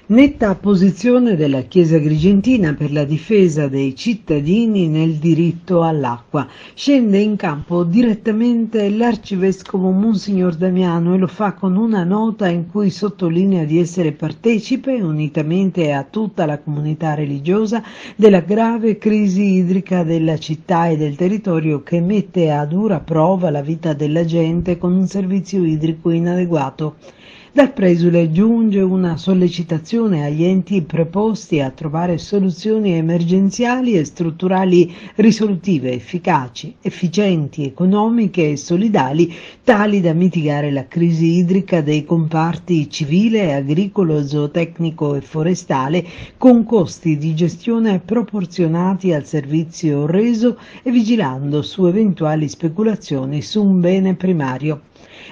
Netta posizione della Chiesa Agrigentina per la difesa dei cittadini nel diritto all'acqua. Scende in campo direttamente l'Arcivescovo Monsignor Damiano e lo fa con una nota in cui sottolinea di essere partecipe, unitamente a tutta la comunità religiosa, della grave crisi idrica della città e del territorio che mette a dura prova la vita della gente con un servizio idrico inadeguato. Dal presule giunge una sollecitazione agli enti preposti a trovare soluzioni emergenziali e strutturali risolutive, efficaci, efficienti, economiche e solidali, tali da mitigare la crisi idrica dei comparti civile, agricolo, zootecnico e forestale, con costi di gestione proporzionati al servizio reso e vigilando su eventuali speculazioni su un bene primario.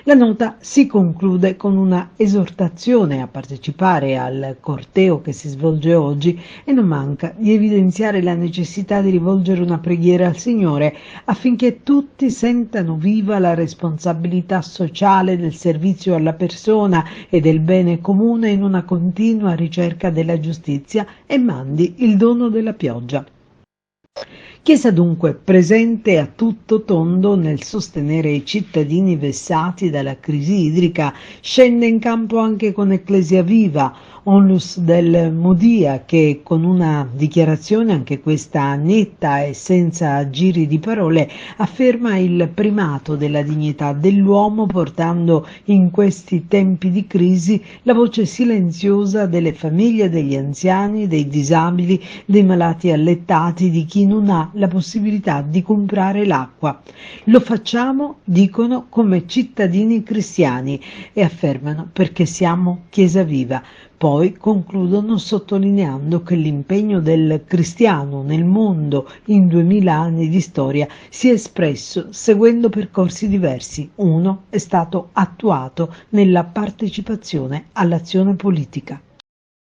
La nota si conclude con una esortazione a partecipare al corteo che si svolge oggi e non manca di evidenziare la necessità di rivolgere una preghiera al Signore affinché tutti sentano viva la responsabilità sociale del servizio alla persona e del bene comune in una continua ricerca della giustizia e mandi il dono della pioggia. Chiesa dunque presente a tutto tondo nel sostenere i cittadini vessati dalla crisi idrica, scende in campo anche con Ecclesia Viva, onlus del Modia, che con una dichiarazione, anche questa netta e senza giri di parole, afferma il primato della dignità dell'uomo, portando in questi tempi di crisi la voce silenziosa delle famiglie, degli anziani, dei disabili, dei malati allettati, di chi non ha la possibilità di comprare l'acqua. Lo facciamo, dicono, come cittadini cristiani e affermano perché siamo Chiesa Viva. Poi concludono sottolineando che l'impegno del cristiano nel mondo in 2000 anni di storia si è espresso seguendo percorsi diversi. Uno è stato attuato nella partecipazione all'azione politica.